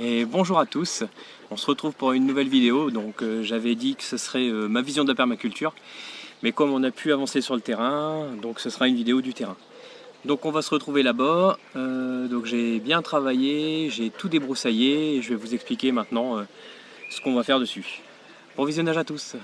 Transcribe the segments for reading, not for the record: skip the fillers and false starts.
Et bonjour à tous, on se retrouve pour une nouvelle vidéo. Donc j'avais dit que ce serait ma vision de la permaculture, mais comme on a pu avancer sur le terrain, donc ce sera une vidéo du terrain. Donc on va se retrouver là-bas. Donc j'ai bien travaillé, j'ai tout débroussaillé et je vais vous expliquer maintenant ce qu'on va faire dessus. Bon visionnage à tous.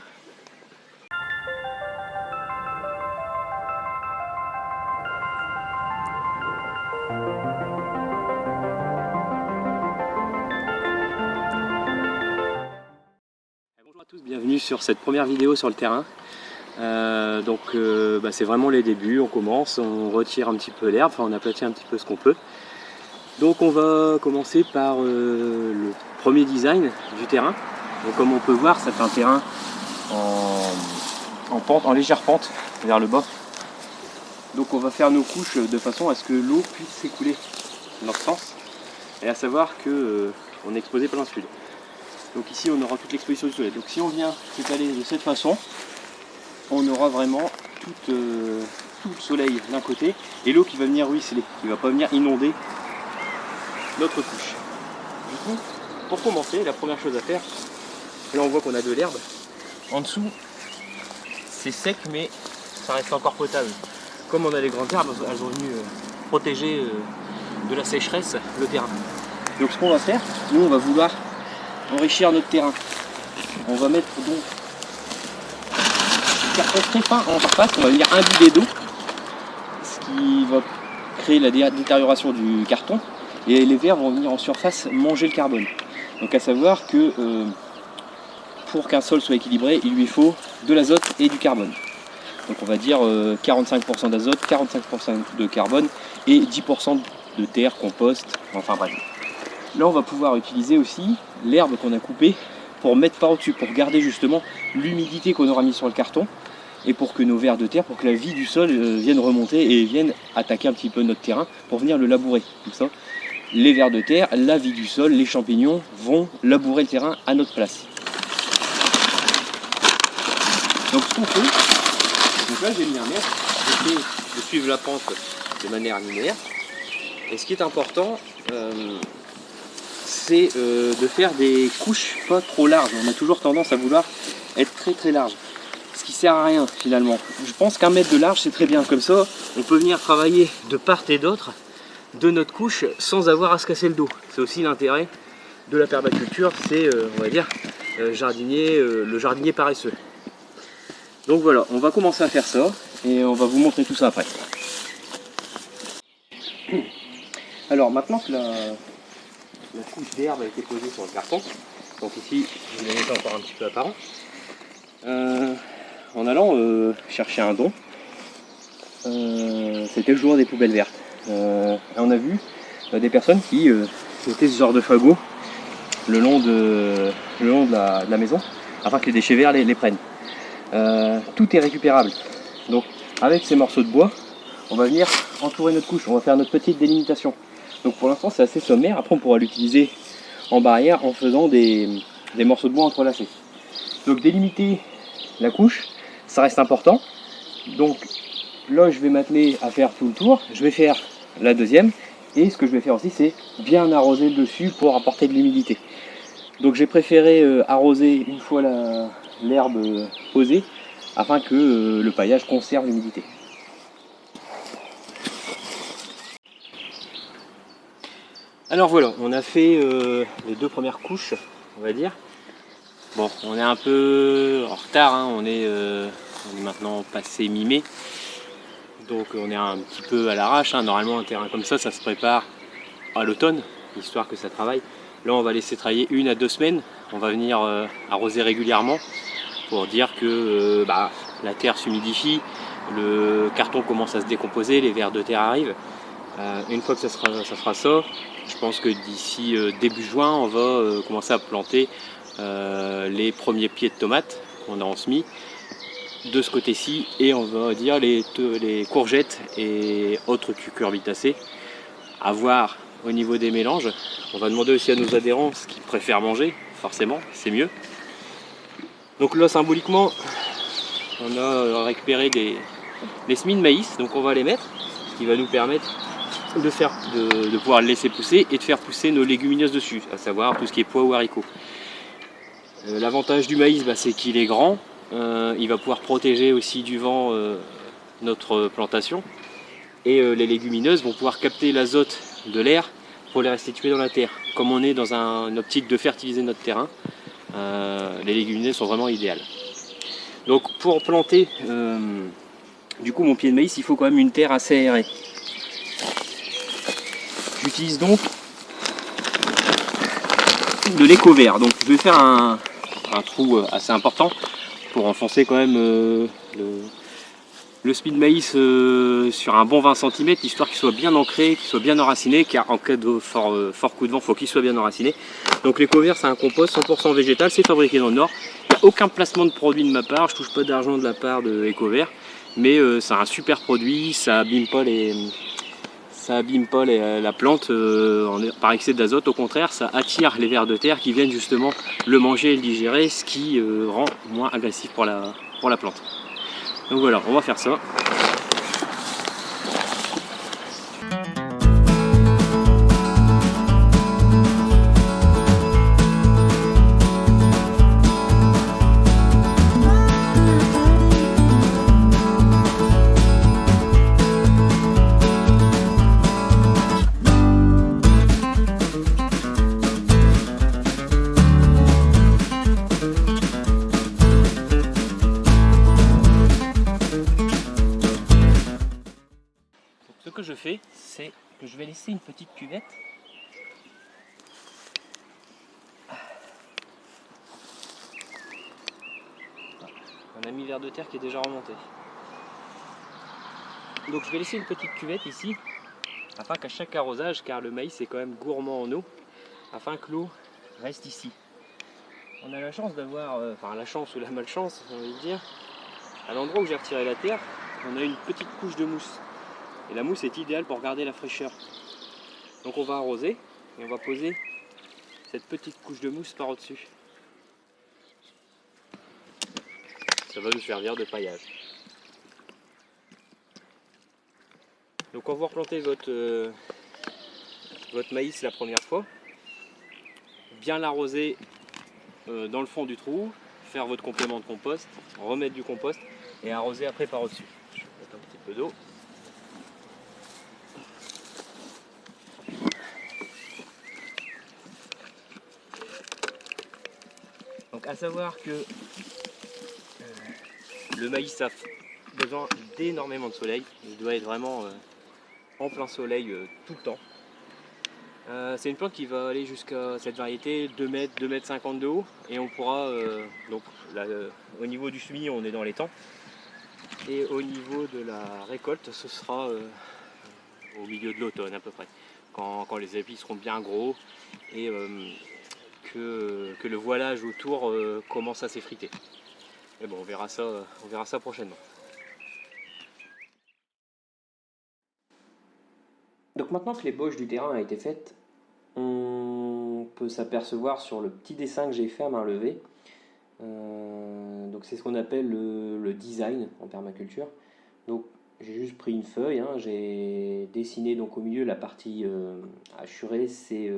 Bonjour à tous, bienvenue sur cette première vidéo sur le terrain. C'est vraiment les débuts, on commence, on retire un petit peu l'herbe, enfin on aplatit un petit peu ce qu'on peut. Donc on va commencer par le premier design du terrain. Donc comme on peut voir, c'est un terrain en pente, en légère pente vers le bas. Donc on va faire nos couches de façon à ce que l'eau puisse s'écouler dans notre sens, et à savoir que on est exposé plein sud. Donc ici on aura toute l'exposition du soleil. Donc si on vient s'étaler de cette façon, on aura vraiment tout le soleil d'un côté et l'eau qui va venir ruisseler, qui ne va pas venir inonder notre couche. Du coup, pour commencer, la première chose à faire, là on voit qu'on a de l'herbe. En dessous, c'est sec mais ça reste encore potable. Comme on a les grandes herbes, elles sont venues protéger de la sécheresse le terrain. Donc ce qu'on va faire, nous on va vouloir enrichir notre terrain. On va mettre donc carton très fin en surface, on va venir imbiber d'eau, ce qui va créer la détérioration du carton, et les vers vont venir en surface manger le carbone. Donc à savoir que pour qu'un sol soit équilibré, il lui faut de l'azote et du carbone. Donc on va dire 45% d'azote, 45% de carbone et 10% de terre, compost, enfin bref. Là on va pouvoir utiliser aussi l'herbe qu'on a coupée pour mettre par-dessus, pour garder justement l'humidité qu'on aura mis sur le carton, et pour que nos vers de terre, pour que la vie du sol vienne remonter et vienne attaquer un petit peu notre terrain pour venir le labourer. Comme ça, les vers de terre, la vie du sol, les champignons vont labourer le terrain à notre place. Donc ce qu'on fait, donc là j'ai mis un mètre, j'essaie de suivre la pente de manière linéaire. Et ce qui est important, c'est de faire des couches pas trop larges. On a toujours tendance à vouloir être très très large, ce qui sert à rien finalement. Je pense qu'un mètre de large c'est très bien, comme ça on peut venir travailler de part et d'autre de notre couche sans avoir à se casser le dos. C'est aussi l'intérêt de la permaculture, c'est on va dire le jardinier paresseux. Donc voilà, on va commencer à faire ça et on va vous montrer tout ça après. Alors maintenant que la couche d'herbe a été posée sur le carton, donc ici je vais mettre encore un petit peu apparent, en allant chercher un don, c'était le jour des poubelles vertes. Et on a vu des personnes qui mettaient ce genre de fagots le long de la maison afin que les déchets verts les prennent. Tout est récupérable. Donc avec ces morceaux de bois, on va venir entourer notre couche, on va faire notre petite délimitation. Donc pour l'instant c'est assez sommaire, après on pourra l'utiliser en barrière en faisant des morceaux de bois entrelacés. Donc délimiter la couche, ça reste important. Donc là je vais m'atteler à faire tout le tour, je vais faire la deuxième, et ce que je vais faire aussi c'est bien arroser le dessus pour apporter de l'humidité. Donc j'ai préféré arroser une fois l'herbe posée afin que le paillage conserve l'humidité. Alors voilà, on a fait les deux premières couches, on va dire. Bon, on est un peu en retard, hein, on est maintenant passé mi-mai. Donc on est un petit peu à l'arrache, hein. Normalement un terrain comme ça se prépare à l'automne, histoire que ça travaille. Là on va laisser travailler 1 à 2 semaines, on va venir arroser régulièrement pour dire que la terre s'humidifie, le carton commence à se décomposer, les vers de terre arrivent. Une fois que ça fera ça, je pense que d'ici début juin on va commencer à planter les premiers pieds de tomates qu'on a en semis de ce côté-ci, et on va dire les courgettes et autres cucurbitacées. À voir au niveau des mélanges. On va demander aussi à nos adhérents ce qu'ils préfèrent manger, forcément, c'est mieux. Donc là symboliquement on a récupéré des semis de maïs, donc on va les mettre, ce qui va nous permettre de pouvoir le laisser pousser et de faire pousser nos légumineuses dessus, à savoir tout ce qui est pois ou haricots. L'avantage du maïs, c'est qu'il est grand, il va pouvoir protéger aussi du vent notre plantation, et les légumineuses vont pouvoir capter l'azote de l'air pour les restituer dans la terre. Comme on est dans une optique de fertiliser notre terrain, les légumineuses sont vraiment idéales. Donc pour planter du coup mon pied de maïs, il faut quand même une terre assez aérée. J'utilise donc de l'éco-vert. Donc je vais faire un trou assez important pour enfoncer quand même le semis de maïs sur un bon 20 cm, histoire qu'il soit bien ancré, qu'il soit bien enraciné, car en cas de fort coup de vent, il faut qu'il soit bien enraciné. Donc l'éco-vert, c'est un compost 100% végétal, c'est fabriqué dans le Nord. Il n'y a aucun placement de produit de ma part, je ne touche pas d'argent de la part de Eco-Vert, mais c'est un super produit, ça abîme pas la plante par excès d'azote. Au contraire, ça attire les vers de terre qui viennent justement le manger et le digérer, ce qui rend moins agressif pour la plante. Donc voilà, on va faire ça. Ce que je fais, c'est que je vais laisser une petite cuvette. On a mis vers de terre qui est déjà remonté. Donc je vais laisser une petite cuvette ici, afin qu'à chaque arrosage, car le maïs est quand même gourmand en eau, afin que l'eau reste ici. On a la chance d'avoir, enfin la chance ou la malchance, j'ai envie de dire, à l'endroit où j'ai retiré la terre, on a une petite couche de mousse. Et la mousse est idéale pour garder la fraîcheur. Donc on va arroser et on va poser cette petite couche de mousse par au-dessus. Ça va nous servir de paillage. Donc quand vous replantez votre maïs la première fois, bien l'arroser dans le fond du trou, faire votre complément de compost, remettre du compost et arroser après par au-dessus. Je vais mettre un petit peu d'eau. Donc à savoir que le maïs a besoin d'énormément de soleil, il doit être vraiment en plein soleil tout le temps. C'est une plante qui va aller jusqu'à cette variété 2 mètres, 2 mètres 50 de haut, et on pourra, donc là, au niveau du semis on est dans les temps, et au niveau de la récolte ce sera au milieu de l'automne à peu près, quand les épis seront bien gros et que le voilage autour commence à s'effriter. Mais bon, on verra ça prochainement. Donc maintenant que l'ébauche du terrain a été faite, on peut s'apercevoir sur le petit dessin que j'ai fait à main levée. Donc c'est ce qu'on appelle le design en permaculture. Donc j'ai juste pris une feuille, j'ai dessiné donc au milieu la partie hachurée, c'est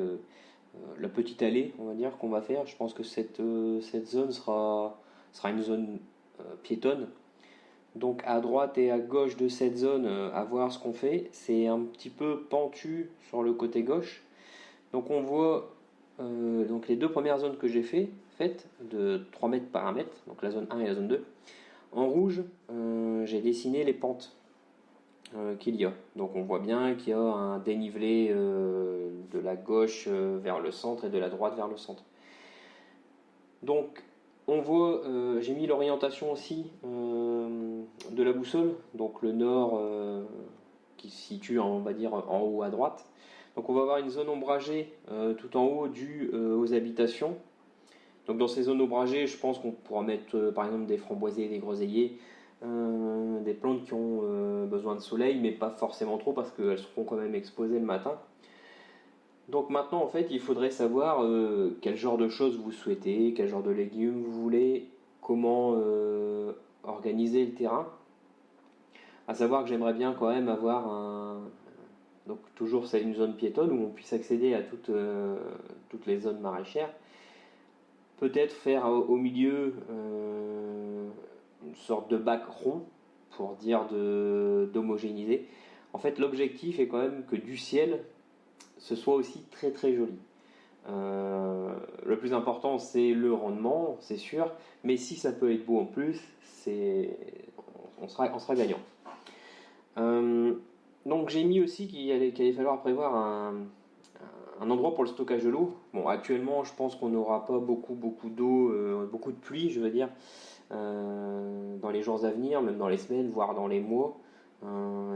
la petite allée, on va dire, qu'on va faire. Je pense que cette zone sera une zone piétonne. Donc à droite et à gauche de cette zone, à voir ce qu'on fait, c'est un petit peu pentu sur le côté gauche. Donc on voit donc les deux premières zones que j'ai faites de 3 mètres par 1 mètre, donc la zone 1 et la zone 2. En rouge, j'ai dessiné les pentes qu'il y a. Donc on voit bien qu'il y a un dénivelé de la gauche vers le centre et de la droite vers le centre. Donc on voit, j'ai mis l'orientation aussi de la boussole, donc le nord qui se situe on va dire en haut à droite. Donc on va avoir une zone ombragée tout en haut due aux habitations. Donc dans ces zones ombragées, je pense qu'on pourra mettre par exemple des framboisiers, des groseilliers, des plantes qui ont besoin de soleil, mais pas forcément trop parce qu'elles seront quand même exposées le matin. Donc maintenant en fait il faudrait savoir quel genre de choses vous souhaitez, quel genre de légumes vous voulez, comment organiser le terrain. À savoir que j'aimerais bien quand même avoir donc toujours c'est une zone piétonne où on puisse accéder à toutes les zones maraîchères. Peut-être faire au milieu une sorte de bac rond pour dire d'homogénéiser. En fait, l'objectif est quand même que du ciel, ce soit aussi très très joli. Le plus important, c'est le rendement, c'est sûr, mais si ça peut être beau en plus, on sera gagnant. Donc j'ai mis aussi qu'il allait falloir prévoir un endroit pour le stockage de l'eau. Bon, actuellement, je pense qu'on n'aura pas beaucoup d'eau, beaucoup de pluie, je veux dire, dans les jours à venir, même dans les semaines, voire dans les mois.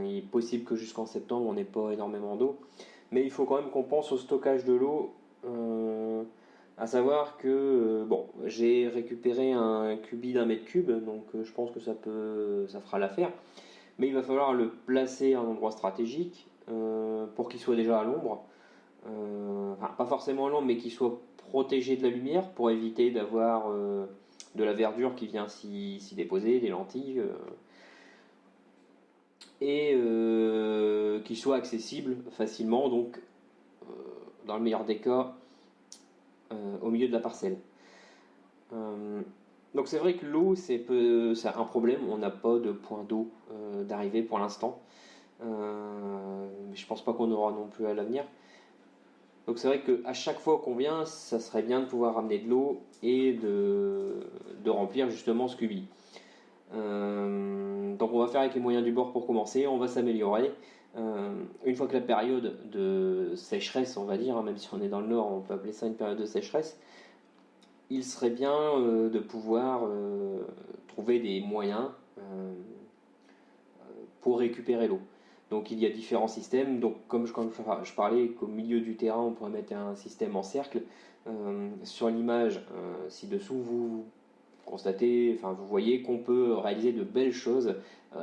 Il est possible que jusqu'en septembre, on n'ait pas énormément d'eau. Mais il faut quand même qu'on pense au stockage de l'eau, à savoir que bon, j'ai récupéré un cubi d'1 mètre cube, donc je pense que ça fera l'affaire. Mais il va falloir le placer à un endroit stratégique pour qu'il soit déjà à l'ombre. Enfin, pas forcément à l'ombre, mais qu'il soit protégé de la lumière pour éviter d'avoir de la verdure qui vient s'y déposer, des lentilles. Et qu'il soit accessible facilement, donc dans le meilleur des cas, au milieu de la parcelle. Donc c'est vrai que l'eau c'est un problème, on n'a pas de point d'eau d'arrivée pour l'instant. Mais je pense pas qu'on aura non plus à l'avenir. Donc c'est vrai qu'à chaque fois qu'on vient, ça serait bien de pouvoir ramener de l'eau et de remplir justement ce cubi. Donc on va faire avec les moyens du bord pour commencer, on va s'améliorer. Une fois que la période de sécheresse, on va dire, même si on est dans le nord, on peut appeler ça une période de sécheresse, il serait bien de pouvoir trouver des moyens pour récupérer l'eau. Donc il y a différents systèmes. Donc comme je parlais qu'au milieu du terrain, on pourrait mettre un système en cercle. Sur l'image ci-dessous, vous constatez, enfin vous voyez qu'on peut réaliser de belles choses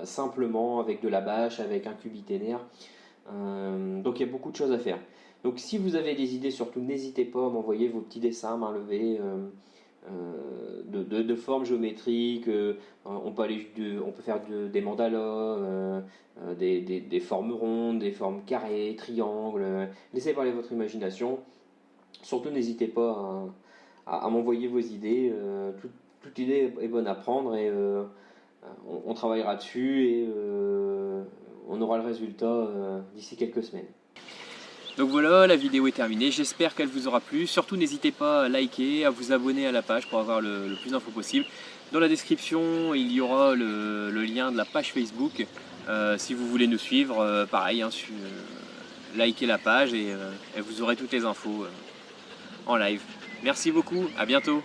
simplement avec de la bâche, avec un cubiténaire. Donc il y a beaucoup de choses à faire. Donc si vous avez des idées, surtout n'hésitez pas à m'envoyer vos petits dessins main levée de formes géométriques. On peut faire des mandalas, des formes rondes, des formes carrées, triangles. Laissez parler votre imagination. Surtout n'hésitez pas à m'envoyer vos idées. Toute idée est bonne à prendre et on travaillera dessus et on aura le résultat d'ici quelques semaines. Donc voilà, la vidéo est terminée, j'espère qu'elle vous aura plu. Surtout n'hésitez pas à liker, à vous abonner à la page pour avoir le plus d'infos possible. Dans la description, il y aura le lien de la page Facebook. Si vous voulez nous suivre, pareil, hein, likez la page et vous aurez toutes les infos en live. Merci beaucoup, à bientôt.